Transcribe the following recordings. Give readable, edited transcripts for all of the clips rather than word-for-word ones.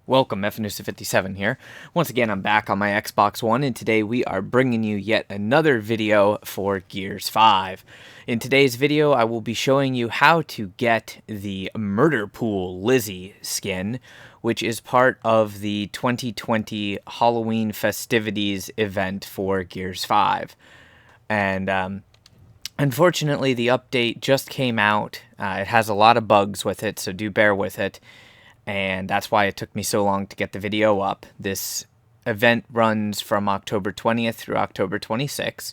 Welcome, FAHZ'S57 here. Once again, I'm back on my Xbox One, and today we are bringing you yet another video for Gears 5. In today's video, I will be showing you how to get the Murder Pool Lizzie skin, which is part of the 2020 Halloween festivities event for Gears 5. And unfortunately, the update just came out. It has a lot of bugs with it, so do bear with it. And that's why it took me so long to get the video up. This event runs from October 20th through October 26th,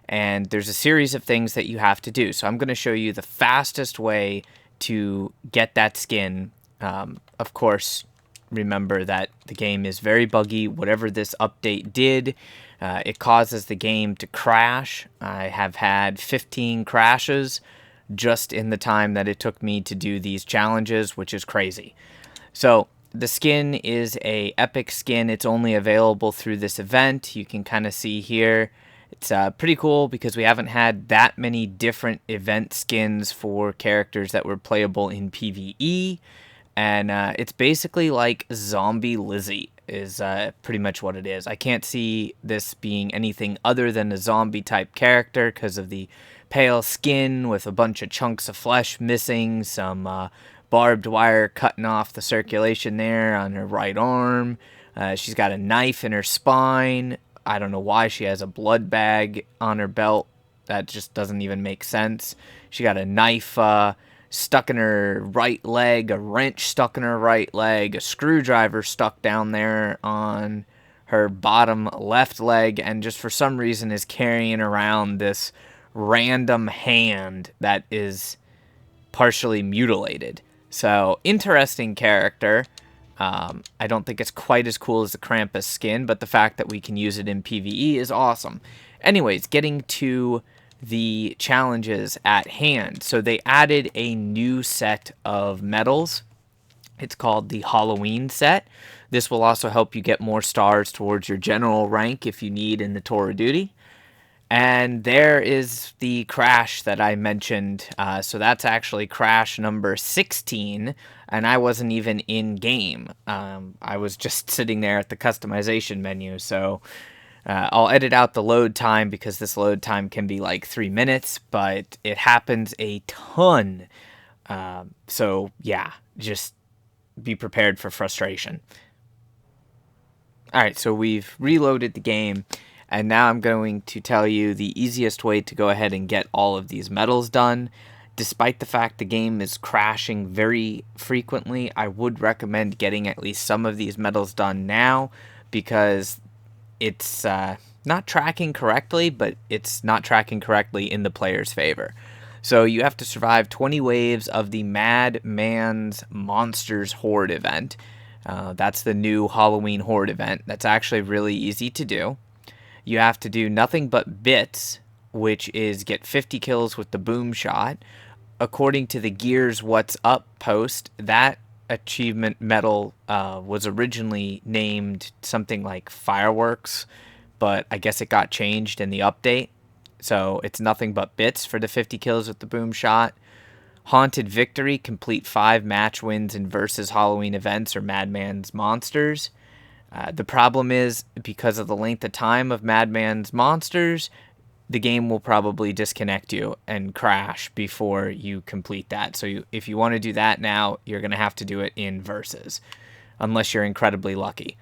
and there's a series of things that you have to do. So I'm going to show you the fastest way to get that skin. Of course, remember that the game is very buggy. Whatever this update did, it causes the game to crash. I have had 15 crashes just in the time that it took me to do these challenges, which is crazy. So the skin is a epic skin. It's only available through this event. You can kind of see here. It's pretty cool because we haven't had that many different event skins for characters that were playable in PvE. And it's basically like Zombie Lizzie is pretty much what it is. I can't see this being anything other than a zombie type character because of the pale skin with a bunch of chunks of flesh missing, some barbed wire cutting off the circulation there on her right arm. She's got a knife in her spine. I don't know why she has a blood bag on her belt. That just doesn't even make sense. She got a knife stuck in her right leg, a wrench stuck in her right leg, a screwdriver stuck down there on her bottom left leg, and just for some reason is carrying around this random hand that is partially mutilated. So, interesting character. I don't think it's quite as cool as the Krampus skin, but the fact that we can use it in PvE is awesome. Anyways, getting to the challenges at hand. So they added a new set of medals. It's called the Halloween set. This will also help you get more stars towards your general rank if you need in the tour of duty. And there is the crash that I mentioned. So that's actually crash number 16, and I wasn't even in game. I was just sitting there at the customization menu. So I'll edit out the load time because this load time can be like 3 minutes, but it happens a ton. So yeah, just be prepared for frustration. All right, so we've reloaded the game. And now I'm going to tell you the easiest way to go ahead and get all of these medals done. Despite the fact the game is crashing very frequently, I would recommend getting at least some of these medals done now because it's not tracking correctly, but it's not tracking correctly in the player's favor. So you have to survive 20 waves of the Madman's Monsters Horde event. That's the new Halloween Horde event. That's actually really easy to do. You have to do nothing but bits, which is get 50 kills with the boom shot. According to the Gears What's Up post, that achievement medal was originally named something like Fireworks, but I guess it got changed in the update. So it's nothing but bits for the 50 kills with the boom shot. Haunted Victory, complete 5 match wins in versus Halloween events or Madman's Monsters. The problem is, because of the length of time of Madman's Monsters, the game will probably disconnect you and crash before you complete that. So if you want to do that now, you're going to have to do it in Versus, unless you're incredibly lucky.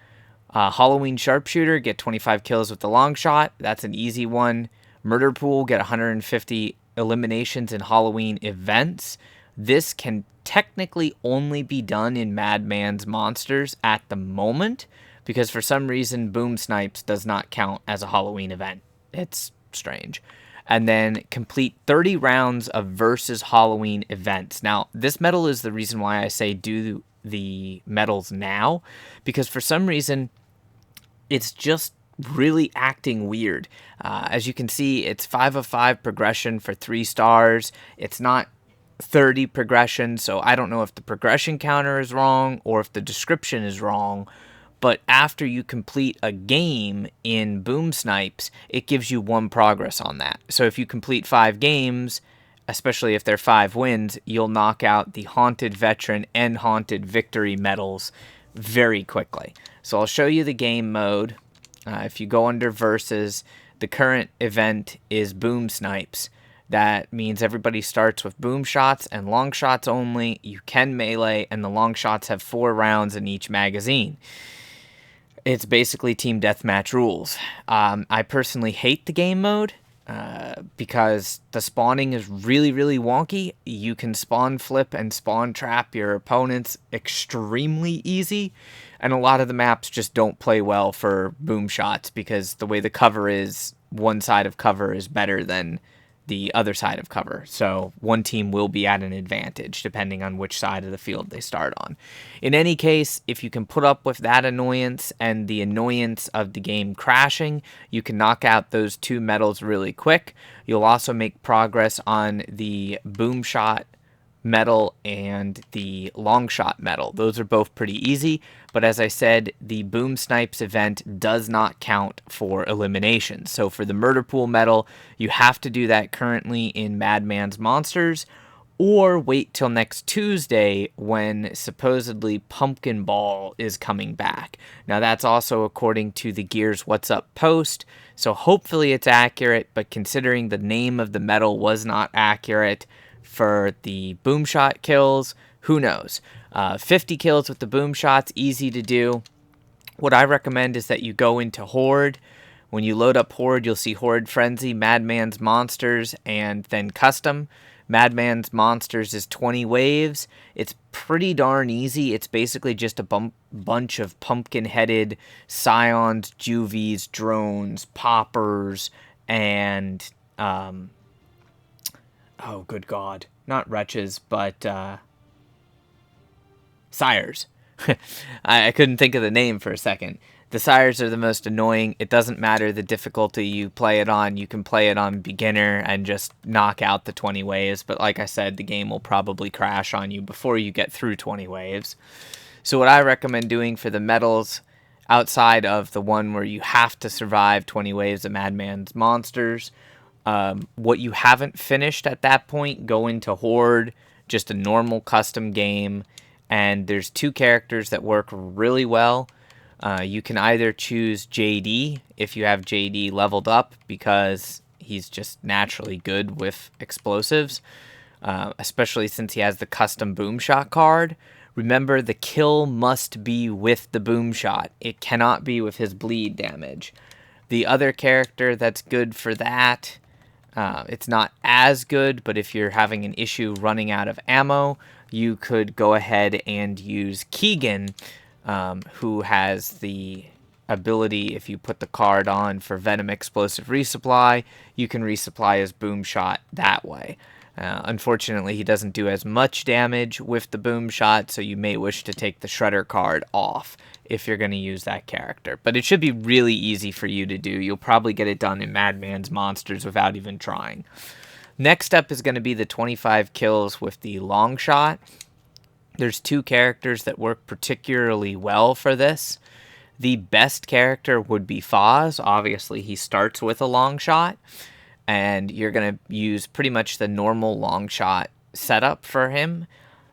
Halloween Sharpshooter, get 25 kills with the long shot. That's an easy one. Murder Pool, get 150 eliminations in Halloween events. This can technically only be done in Madman's Monsters at the moment, because for some reason Boom Snipes does not count as a Halloween event. It's strange. And then complete 30 rounds of versus Halloween events. Now, this medal is the reason why I say do the medals now, because for some reason it's just really acting weird. As you can see, it's 5 of 5 progression for 3 stars. It's not 30 progression, so I don't know if the progression counter is wrong or if the description is wrong. But after you complete a game in Boom Snipes, it gives you 1 progress on that. So if you complete 5 games, especially if they're 5 wins, you'll knock out the Haunted Veteran and Haunted Victory medals very quickly. So I'll show you the game mode. If you go under versus, the current event is boom snipes. That means everybody starts with boom shots and long shots only. You can melee, and the long shots have 4 rounds in each magazine. It's basically team deathmatch rules. I personally hate the game mode because the spawning is really, really wonky. You can spawn flip and spawn trap your opponents extremely easy, and a lot of the maps just don't play well for boom shots because the way the cover is, one side of cover is better than the other side of cover. So one team will be at an advantage depending on which side of the field they start on. In any case, if you can put up with that annoyance and the annoyance of the game crashing, you can knock out those 2 medals really quick. You'll also make progress on the boom shot medal and the long shot medal. Those are both pretty easy, but as I said, the boom snipes event does not count for elimination. So for the murder pool medal, you have to do that currently in Madman's Monsters, or wait till next Tuesday when supposedly Pumpkin Ball is coming back. Now that's also according to the Gears What's Up post, so hopefully it's accurate, but considering the name of the medal was not accurate for the boom shot kills, who knows? 50 kills with the boom shots, easy to do. What I recommend is that you go into Horde. When you load up Horde, you'll see Horde Frenzy, Madman's Monsters, and then Custom. Madman's Monsters is 20 waves. It's pretty darn easy. It's basically just a bunch of pumpkin-headed scions, juvies, drones, poppers, and oh, good God. Not wretches, but sires. I couldn't think of the name for a second. The sires are the most annoying. It doesn't matter the difficulty you play it on. You can play it on beginner and just knock out the 20 waves. But like I said, the game will probably crash on you before you get through 20 waves. So what I recommend doing for the medals, outside of the one where you have to survive 20 waves of Madman's Monsters, what you haven't finished at that point, go into Horde, just a normal custom game, and there's 2 characters that work really well. You can either choose JD if you have JD leveled up because he's just naturally good with explosives, especially since he has the custom boom shot card. Remember, the kill must be with the boom shot. It cannot be with his bleed damage. The other character that's good for that, it's not as good, but if you're having an issue running out of ammo, you could go ahead and use Keegan, who has the ability, if you put the card on for Venom Explosive Resupply, you can resupply his boom shot that way. Unfortunately, he doesn't do as much damage with the boom shot, so you may wish to take the Shredder card off if you're going to use that character. But it should be really easy for you to do. You'll probably get it done in Madman's Monsters without even trying. Next up is going to be the 25 kills with the long shot. There's 2 characters that work particularly well for this. The best character would be FAHZ'S. Obviously, he starts with a long shot, and you're going to use pretty much the normal long shot setup for him.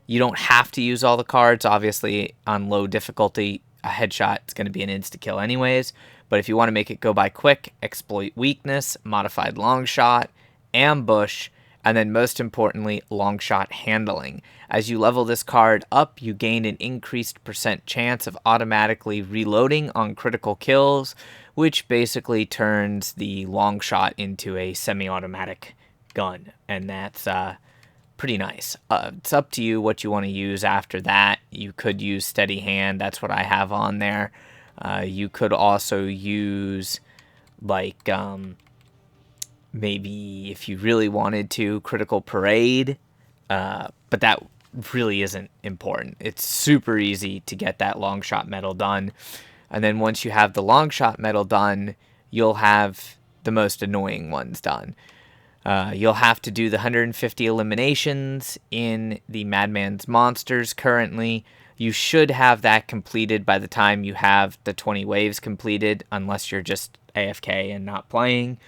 You don't have to use all the cards. Obviously, on low difficulty, a headshot is going to be an insta-kill anyways. But if you want to make it go by quick, exploit weakness, modified long shot, ambush, and then most importantly, long shot handling. As you level this card up, you gain an increased % chance of automatically reloading on critical kills, which basically turns the long shot into a semi-automatic gun, and that's pretty nice. It's up to you what you want to use after that. You could use steady hand. That's what I have on there. You could also use like maybe if you really wanted to, critical parade, but that really isn't important. It's super easy to get that long shot medal done, and then once you have the long shot medal done, you'll have the most annoying ones done. You'll have to do the 150 eliminations in the Madman's Monsters currently. You should have that completed by the time you have the 20 waves completed, unless you're just AFK and not playing.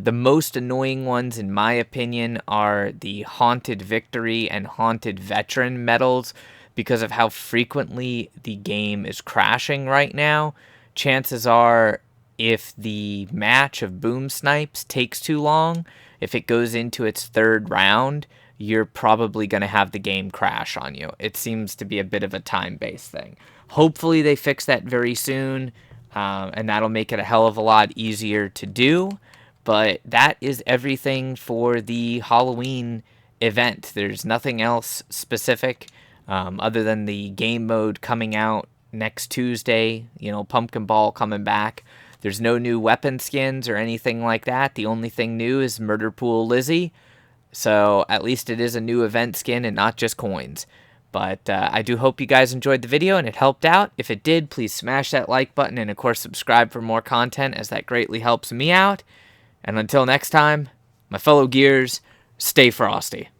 The most annoying ones, in my opinion, are the Haunted Victory and Haunted Veteran medals. because of how frequently the game is crashing right now, chances are if the match of boom snipes takes too long, if it goes into its third round, you're probably going to have the game crash on you. It seems to be a bit of a time-based thing. Hopefully they fix that very soon, and that'll make it a hell of a lot easier to do. But that is everything for the Halloween event. There's nothing else specific other than the game mode coming out next Tuesday, Pumpkin Ball coming back. There's no new weapon skins or anything like that. The only thing new is Murder Pool Lizzie. So at least it is a new event skin and not just coins. But I do hope you guys enjoyed the video and it helped out. If it did, please smash that like button and of course subscribe for more content, as that greatly helps me out. And until next time, my fellow Gears, stay frosty.